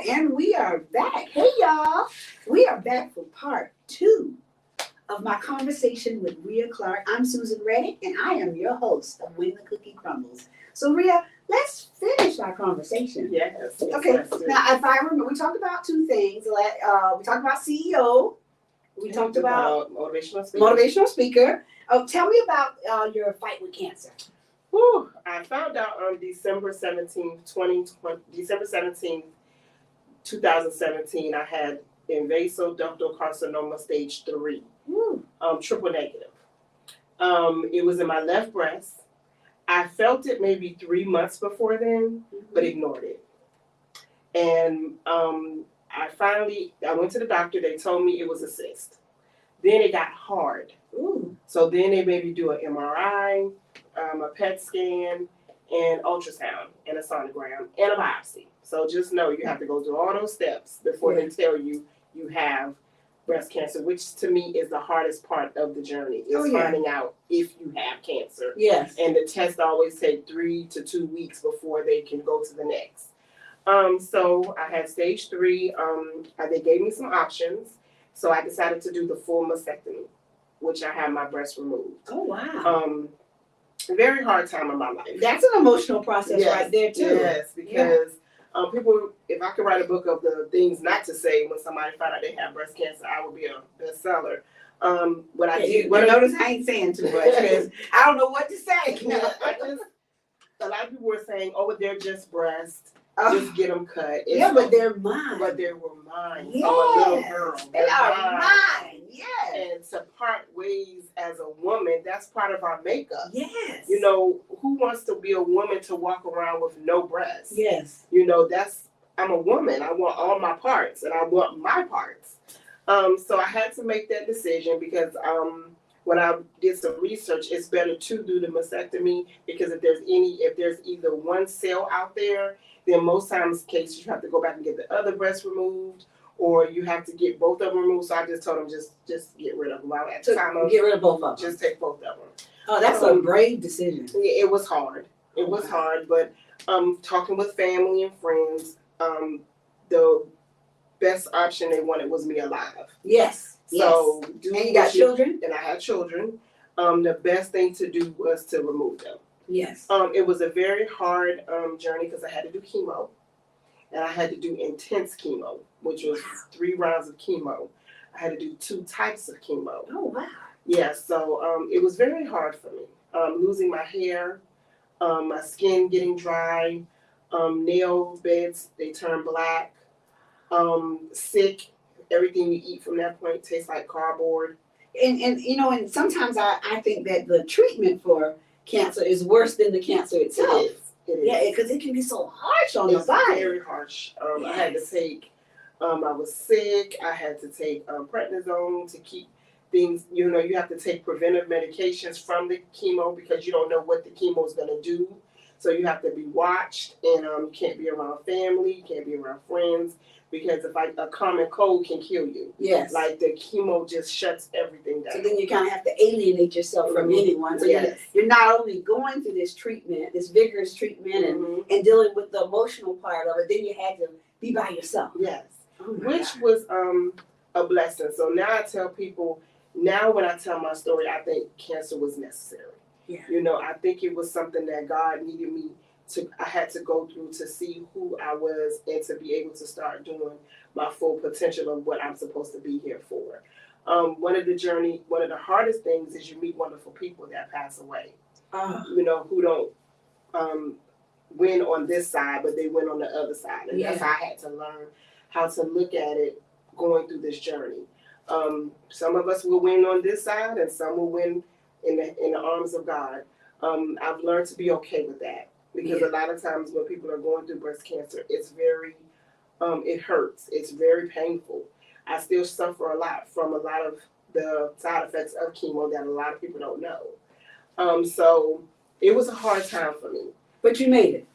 and we are back. Hey, y'all. We are back for part 2 of my conversation with Ria Clark. I'm Susan Reddick, and I am your host of When the Cookie Crumbles. So, Ria, let's finish our conversation. Yes. Okay. Now, if I remember, we talked about 2 things. We talked about CEO. We talked about motivational speaker. Oh, tell me about your fight with cancer. Whew, I found out on December 17th, 2017, I had invasive ductal carcinoma stage 3, triple negative. It was in my left breast. I felt it maybe 3 months before then, but ignored it. And I went to the doctor. They told me it was a cyst. Then it got hard. So then they made me do an MRI, a PET scan, and ultrasound, and a sonogram, and a biopsy. So just know you have to go through all those steps before they tell you you have breast cancer, which to me is the hardest part of the journey, is finding out if you have cancer. Yes. And the tests always take 3 to 2 weeks before they can go to the next. So I had stage 3. They gave me some options. So I decided to do the full mastectomy, which I had my breast removed. Oh, wow. Very hard time in my life. That's an emotional process right there, too. Yes, because people, if I could write a book of the things not to say when somebody found out they have breast cancer, I would be a bestseller. What I did, notice I ain't saying too much because I don't know what to say. A lot of people were saying, "Oh, they're just breasts. Just get them cut." But they're mine. But they were mine. Yes. I'm a little girl. They are mine. Yes. And to part ways as a woman, that's part of our makeup. Yes. You know, who wants to be a woman to walk around with no breasts? Yes. You know, I'm a woman. I want all my parts, and I want my parts. So I had to make that decision because when I did some research, it's better to do the mastectomy because if there's either one cell out there, then most times cases you have to go back and get the other breast removed, or you have to get both of them removed. So I just told them just get rid of them. At the time, get rid of both of them. Just take both of them. Oh, that's a brave decision. Yeah, it was hard. It was hard, but talking with family and friends, the best option they wanted was me alive. Yes. So and you got children? And I had children. The best thing to do was to remove them. Yes. It was a very hard journey because I had to do chemo, and I had to do intense chemo, which was 3 rounds of chemo. I had to do 2 types of chemo. Oh, wow. Yeah, so it was very hard for me. Losing my hair, my skin getting dry, nail beds, they turn black, sick. Everything you eat from that point tastes like cardboard. And sometimes I think that the treatment for cancer is worse than the cancer itself. It is. Yeah, because it can be so harsh on the body. It's very harsh. I had to take, I was sick. I had to take prednisone to keep things, you have to take preventive medications from the chemo because you don't know what the chemo is going to do. So you have to be watched, and you can't be around family, you can't be around friends, because if a common cold can kill you. Yes. Like the chemo just shuts everything down. So then you kind of have to alienate yourself from anyone. So you're not only going through this treatment, this vigorous treatment, and dealing with the emotional part of it, then you had to be by yourself. Yes. Which was a blessing. So now I tell people, when I tell my story, I think cancer was necessary. Yeah. I think it was something that God needed me I had to go through to see who I was and to be able to start doing my full potential of what I'm supposed to be here for. One of the hardest things is you meet wonderful people that pass away, who don't win on this side, but they win on the other side. And that's how I had to learn how to look at it going through this journey. Some of us will win on this side and some will win in the arms of God. I've learned to be okay with that. Because a lot of times when people are going through breast cancer, it's very, it hurts. It's very painful. I still suffer a lot from a lot of the side effects of chemo that a lot of people don't know. So it was a hard time for me. But you made it.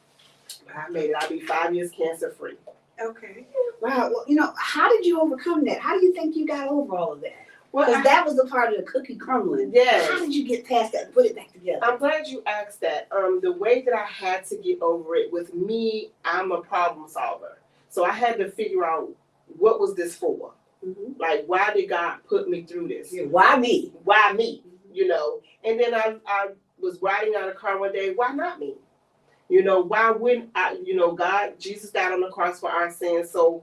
I made it. I'll be 5 years cancer free. Okay. Wow. Well, how did you overcome that? How do you think you got over all of that? Well, because that was the part of the cookie crumbling. Yes. How did you get past that and put it back together? I'm glad you asked that. The way that I had to get over it, with me, I'm a problem solver. So I had to figure out what was this for? Mhm. Like, why did God put me through this? Yeah, why me? Why me? You know, and then I was riding down a car one day, why not me? You know, why wouldn't I, you know, God, Jesus died on the cross for our sins, so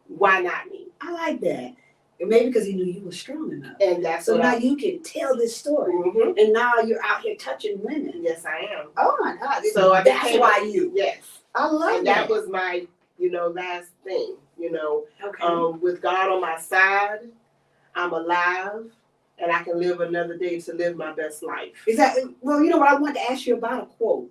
why not me? I like that. And maybe because he knew you were strong enough. And that's So what now you can tell this story. Mhm. And now you're out here touching women. Yes, I am. Oh my God. So I that's became why you. Yes. I love And that was my, you know, last thing, you know. Okay. With God on my side, I'm alive, and I can live another day to live my best life. Is that, well, you know what, I wanted to ask you about a quote.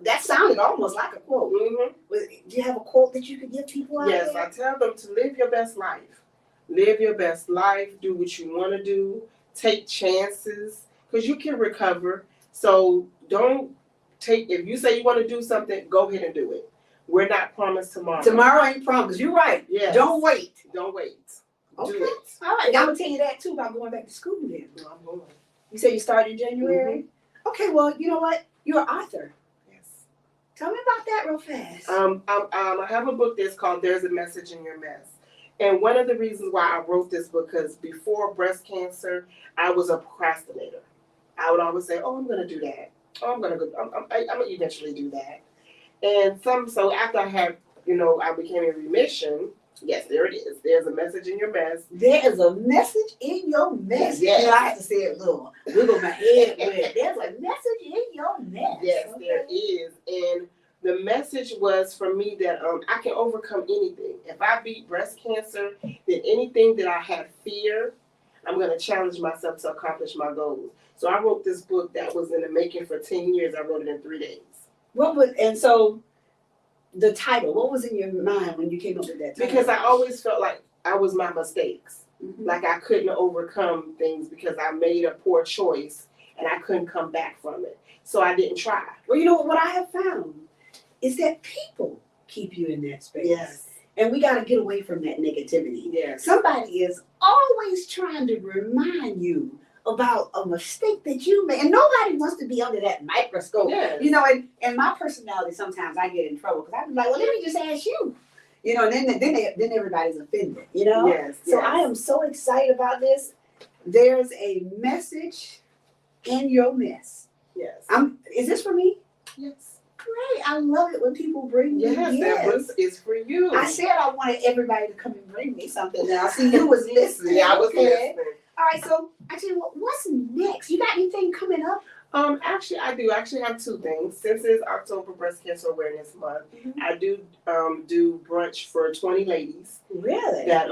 That sounded almost like a quote. Mm-hmm. Do you have a quote that you could give people out Yes, there? I tell them to live your best life. Live your best life. Do what you want to do. Take chances, because you can recover. So don't take, if you say you want to do something, go ahead and do it. We're not promised tomorrow. Tomorrow ain't promised. You're right. Yes. Don't wait. Don't wait. Okay. Do it. All right. I'm going to tell you that too about going back to school then. No, I'm going. You said you started in January? Okay, well, you know what? You're an author. Yes. Tell me about that real fast. I have a book that's called There's a Message in Your Mess. And one of the reasons why I wrote this book, because before breast cancer, I was a procrastinator. I would always say, oh, I'm going to do that. Oh, I'm going to eventually do that. And so after I had, you know, I became in remission. Yes, there it is. There's a message in your mess. There is a message in your mess. Yes. You know, I have to say it a little. Wiggle my head with. There's a message in your mess. Yes, okay? there is. And the message was for me that I can overcome anything. If I beat breast cancer, then anything that I had fear, I'm going to challenge myself to accomplish my goals. So I wrote this book that was in the making for 10 years. I wrote it in 3 days. And so the title, what was in your mind when you came up with that title? Because I always felt like I was my mistakes. Mhm. Like I couldn't overcome things because I made a poor choice and I couldn't come back from it. So I didn't try. Well, you know what I have found is that people keep you in that space. Yes. And we got to get away from that negativity. Yes. Somebody is always trying to remind you about a mistake that you made. And nobody wants to be under that microscope. Yes. You know, and my personality, sometimes I get in trouble because I'm like, well, let me just ask you. You know, and then everybody's offended, you know? Yes. So yes. I am so excited about this. There's a message in your mess. Yes. Is this for me? Yes. Great. I love it when people bring me Yes, that book is for you. I said I wanted everybody to come and bring me something. Now, I see you was listening. Yeah, I was okay. listening. All right, so actually, what's next? You got anything coming up? Actually, I do. I actually have 2 things. Since it's October Breast Cancer Awareness Month, I do do brunch for 20 ladies. Really? That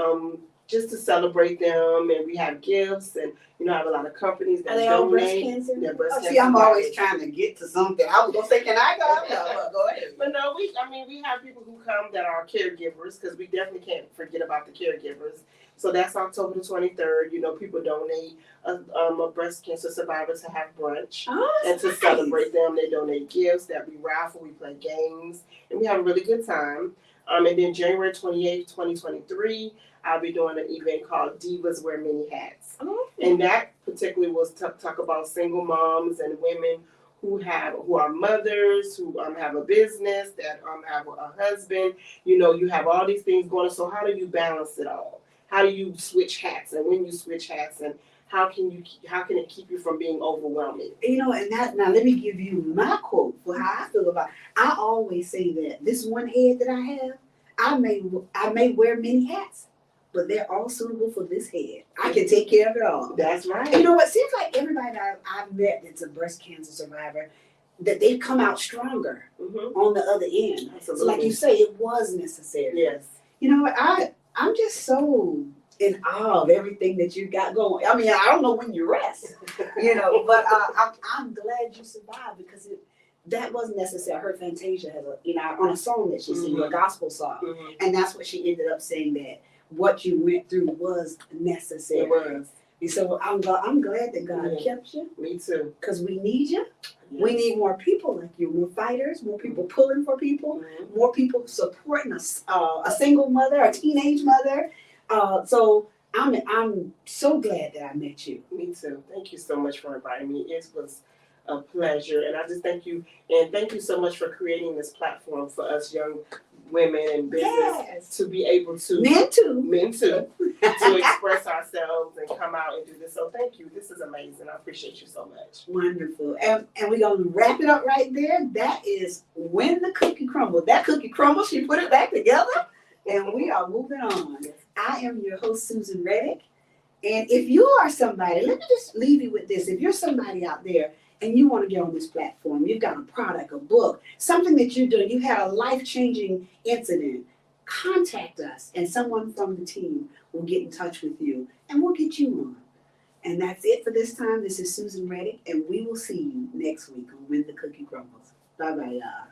just to celebrate them, and we have gifts, and you know, I have a lot of companies that Are they all breast donate. cancer? Yeah, breast cancer. See, I'm always trying to get to something. I was gonna say, can I go? No, go ahead. But no, we have people who come that are caregivers, because we definitely can't forget about the caregivers. So that's October the 23rd. You know, people donate a breast cancer survivor to have brunch. Oh, And to nice. celebrate them, they donate gifts that we raffle, we play games, and we have a really good time. And then January 28th, 2023, I'll be doing an event called Divas Wear Many Hats. Oh. And that particularly was talk about single moms and women who are mothers, who have a business, that have a husband. You know, you have all these things going on. So how do you balance it all? How do you switch hats? And when you switch hats, and how can it keep you from being overwhelming? You know, and now let me give you my quote for how I feel about it. I always say that this one head that I have, I may wear many hats, but they're all suitable for this head. I can take care of it all. That's right. You know what? Seems like everybody I've met that's a breast cancer survivor, that they've come out stronger on the other end. Absolutely. So like you say, it was necessary. Yes. You know what? I'm just so in awe of everything that you got going. I mean, I don't know when you rest, you know, but I'm glad you survived, because that wasn't necessary. I heard Fantasia has on a song that she sang, a gospel song, and that's what she ended up saying, that what you went through was necessary. It was. And so I'm glad that God kept you. Me too. Because we need you. Yes. We need more people like you, more fighters, more people pulling for people, more people supporting a single mother, a teenage mother. So I'm so glad that I met you. Me too. Thank you so much for inviting me. It was a pleasure, and I just thank you, and thank you so much for creating this platform for us young women in business Yes. to be able to Men too. men too to express ourselves and come out and do this. So thank you. This is amazing. I appreciate you so much. Wonderful. And we're going to wrap it up right there. That is When the Cookie Crumbled. That cookie crumbled, she put it back together, and we are moving on. I am your host, Susan Reddick. And if you are somebody, let me just leave you with this. If you're somebody out there and you want to get on this platform, you've got a product, a book, something that you're doing, you had a life-changing incident, contact us and someone from the team will get in touch with you and we'll get you on. And that's it for this time. This is Susan Reddick, and we will see you next week on When the Cookie Crumbles. Bye-bye, y'all.